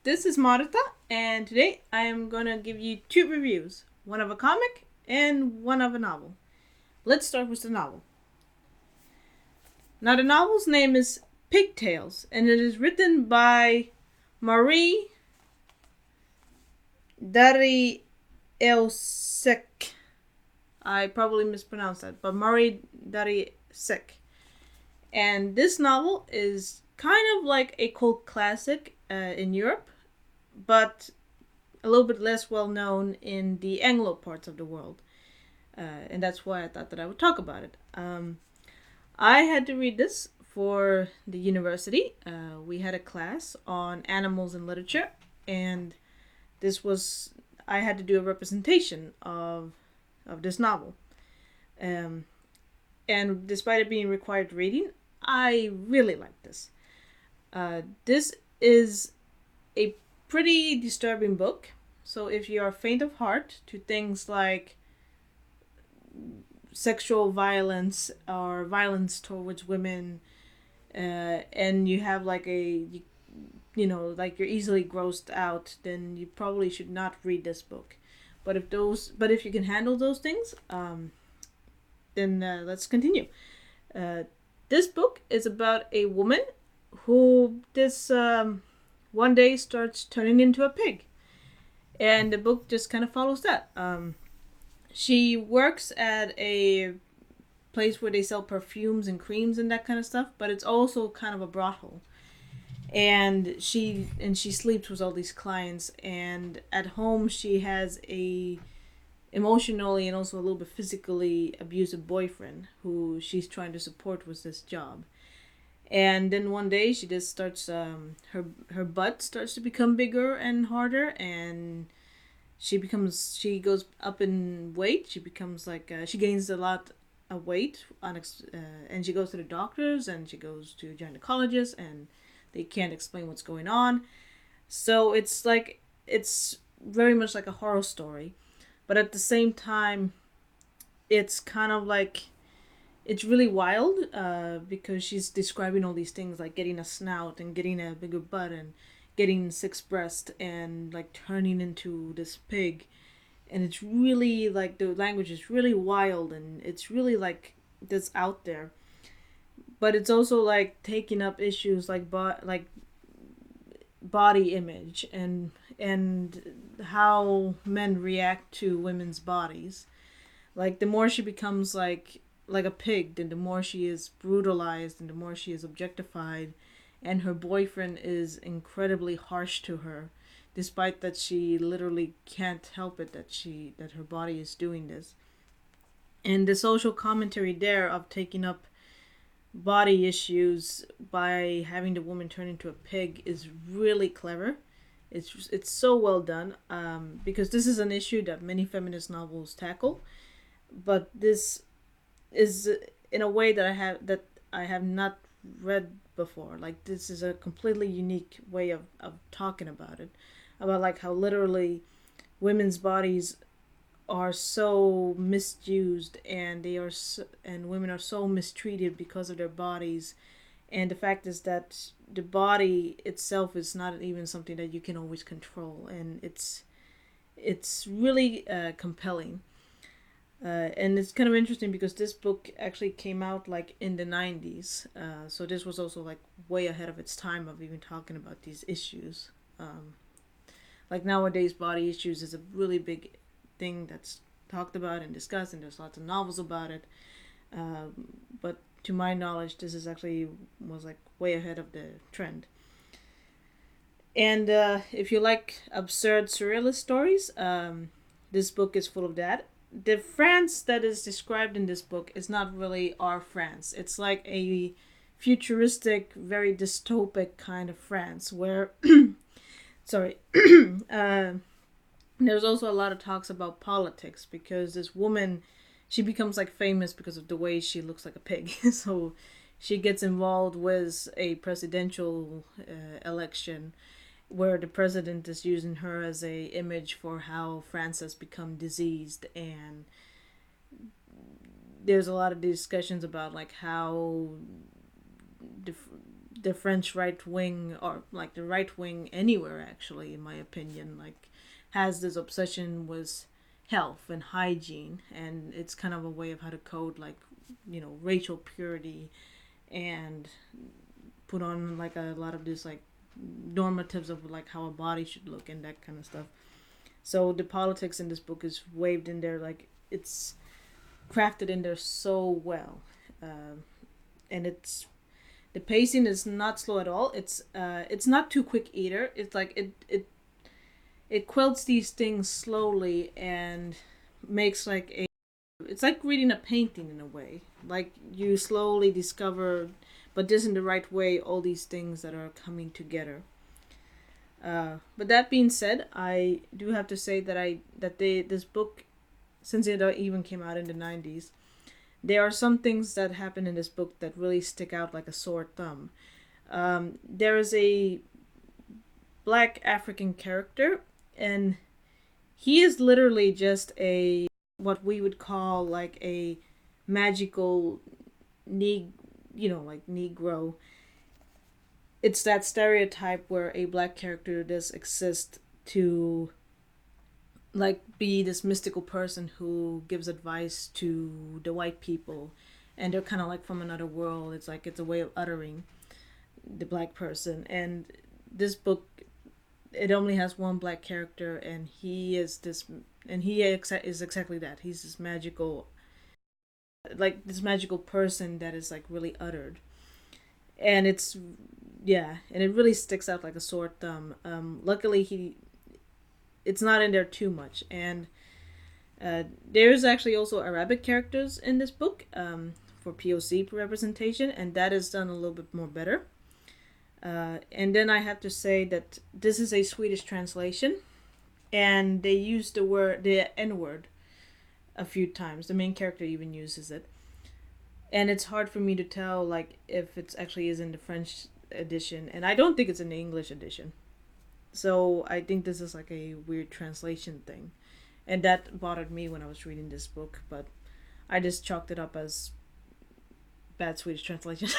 This is Marta, and today I am gonna give you two reviews, one of a comic and one of a novel. Let's start with the novel. Now, the novel's name is Pigtails, and it is written by Marie Darrieussecq. I probably mispronounced that, but Marie Darrieussecq. And this novel is kind of like a cult classic in Europe, but a little bit less well known in the Anglo parts of the world. And that's why I thought that I would talk about it. I had to read this for the university. We had a class on animals and literature, and this was I had to do a representation of this novel. Um, and despite it being required reading, I really liked this. This is a pretty disturbing book. So if you are faint of heart to things like sexual violence or violence towards women, and you have like like you're easily grossed out, then you probably should not read this book. But if you can handle those things, then let's continue. Uh, this book is about a woman who this one day starts turning into a pig, and the book just kind of follows that. She works at a place where they sell perfumes and creams and that kind of stuff, but it's also kind of a brothel. And she sleeps with all these clients, and at home she has a emotionally and also a little bit physically abusive boyfriend who she's trying to support with this job. And then one day she just starts her butt starts to become bigger and harder, and she goes up in weight. She becomes like she gains a lot of weight and she goes to the doctors and she goes to gynecologists, and they can't explain what's going on. So it's very much like a horror story, but at the same time it's kind of like it's really wild because she's describing all these things like getting a snout and getting a bigger butt and getting six breasts and like turning into this pig. And it's really like the language is really wild, and it's really like this out there. But it's also like taking up issues like body image and how men react to women's bodies. Like the more she becomes like a pig, then the more she is brutalized and the more she is objectified, and her boyfriend is incredibly harsh to her, despite that she literally can't help it that her body is doing this. And the social commentary there of taking up body issues by having the woman turn into a pig is really clever. It's so well done, because this is an issue that many feminist novels tackle, but this is in a way that I have not read before. Like this is a completely unique way of talking about it, about like how literally women's bodies are so misused, and and women are so mistreated because of their bodies. And the fact is that the body itself is not even something that you can always control, and it's really compelling. And it's kind of interesting because this book actually came out like in the 90s. So this was also like way ahead of its time of even talking about these issues. Like nowadays, body issues is a really big thing that's talked about and discussed, and there's lots of novels about it. But to my knowledge, this is actually was like way ahead of the trend. And if you like absurd surrealist stories, this book is full of that. The France that is described in this book is not really our France. It's like a futuristic, very dystopic kind of France where, sorry, uh, there's also a lot of talks about politics because this woman, she becomes like famous because of the way she looks like a pig. So she gets involved with a presidential election where the president is using her as a image for how France has become diseased. And there's a lot of discussions about like how the, the French right wing, or like the right wing anywhere actually, in my opinion, like has this obsession with health and hygiene, and it's kind of a way of how to code like racial purity and put on like a lot of this like normatives of like how a body should look and that kind of stuff. So the politics in this book is waved in there, like it's crafted in there so well, and it's the pacing is not slow at all. It's not too quick either. It's like it quilts these things slowly and makes like a it's like reading a painting in a way. Like you slowly discover, but this in the right way, all these things that are coming together. But that being said, I do have to say that this book, since it even came out in the 90s, there are some things that happen in this book that really stick out like a sore thumb. There is a black African character, and he is literally just a what we would call like a magical like Negro. It's that stereotype where a black character does exist to like be this mystical person who gives advice to the white people, and they're kind of like from another world. It's like it's a way of uttering the black person. And this book, it only has one black character, and he is this, and he is exactly that. He's this magical, like this magical person that is like really uttered, and it's yeah, and it really sticks out like a sore thumb. Luckily, it's not in there too much, and there's actually also Arabic characters in this book for POC representation, and that is done a little bit more better. And then I have to say that this is a Swedish translation, and they use the N word a few times. The main character even uses it, and it's hard for me to tell like if it actually is in the French edition, and I don't think it's in the English edition. So I think this is like a weird translation thing, and that bothered me when I was reading this book. But I just chalked it up as bad Swedish translation,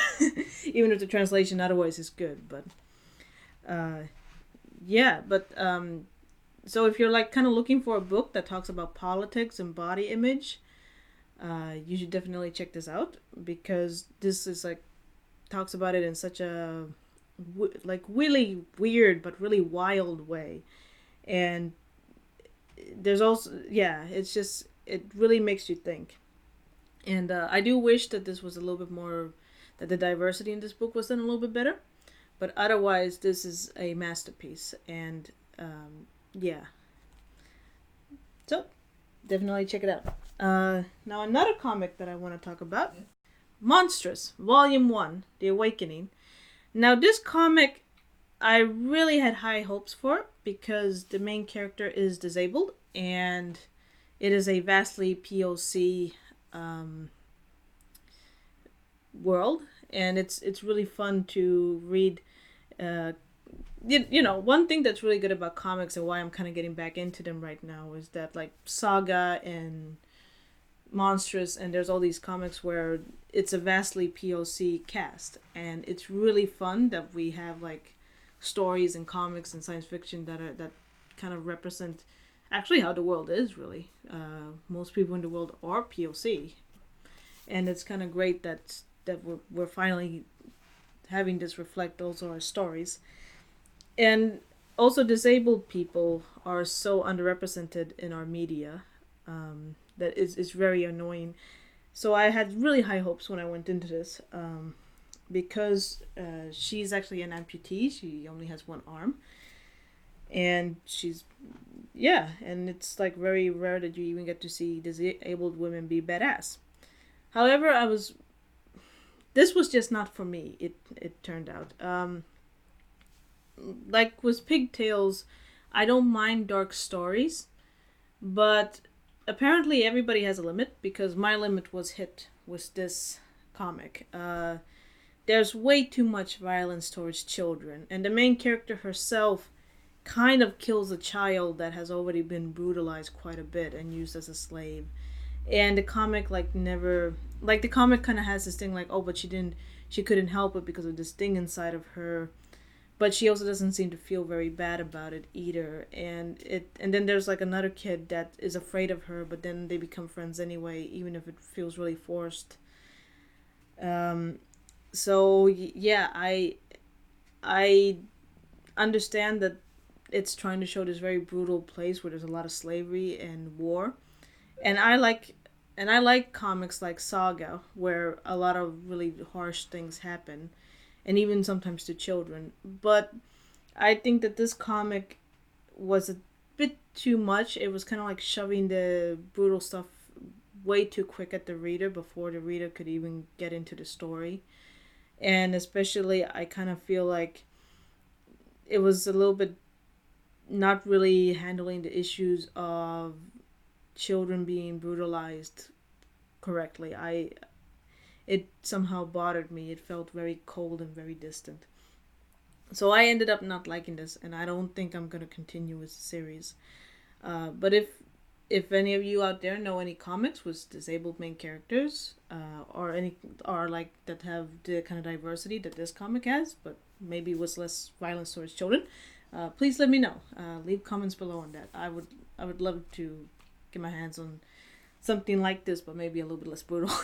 even if the translation otherwise is good. But yeah, but so if you're like kind of looking for a book that talks about politics and body image, you should definitely check this out, because this is like talks about it in such a like really weird but really wild way. And there's also it's just it really makes you think. And I do wish that this was a little bit more, that the diversity in this book was done a little bit better, but otherwise this is a masterpiece. And yeah, so definitely check it out. Now another comic that I want to talk about, Monstress Volume 1, The Awakening. Now this comic I really had high hopes for, because the main character is disabled, and it is a vastly POC world, and it's really fun to read. One thing that's really good about comics, and why I'm kind of getting back into them right now, is that like Saga and Monstress, and there's all these comics where it's a vastly POC cast, and it's really fun that we have like stories and comics and science fiction that kind of represent actually how the world is really. Most people in the world are POC, and it's kind of great that we're finally having this reflect also our stories. And also disabled people are so underrepresented in our media, that is very annoying. So I had really high hopes when I went into this, because she's actually an amputee. She only has one arm, and and it's like very rare that you even get to see disabled women be badass. However, this was just not for me. It turned out, like with Pigtails, I don't mind dark stories, but apparently everybody has a limit, because my limit was hit with this comic. There's way too much violence towards children, and the main character herself kind of kills a child that has already been brutalized quite a bit and used as a slave. And the comic the comic kind of has this thing like, oh, but she she couldn't help it because of this thing inside of her, but she also doesn't seem to feel very bad about it either. And then there's like another kid that is afraid of her, but then they become friends anyway, even if it feels really forced. um so yeah, I understand that it's trying to show this very brutal place where there's a lot of slavery and war. And I like comics like Saga, where a lot of really harsh things happen, and even sometimes to children. But I think that this comic was a bit too much. It was kind of like shoving the brutal stuff way too quick at the reader before the reader could even get into the story. And especially, I kind of feel like it was a little bit not really handling the issues of children being brutalized correctly. It somehow bothered me. It felt very cold and very distant. So I ended up not liking this, and I don't think I'm gonna continue with the series. But if any of you out there know any comics with disabled main characters, or any or like that have the kind of diversity that this comic has, but maybe with less violence towards children, please let me know. Leave comments below on that. I would love to get my hands on something like this, but maybe a little bit less brutal.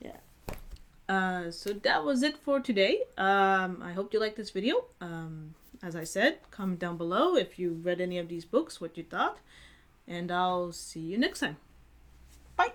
Yeah. So that was it for today. I hope you liked this video. As I said, comment down below if you read any of these books, what you thought, and I'll see you next time. Bye!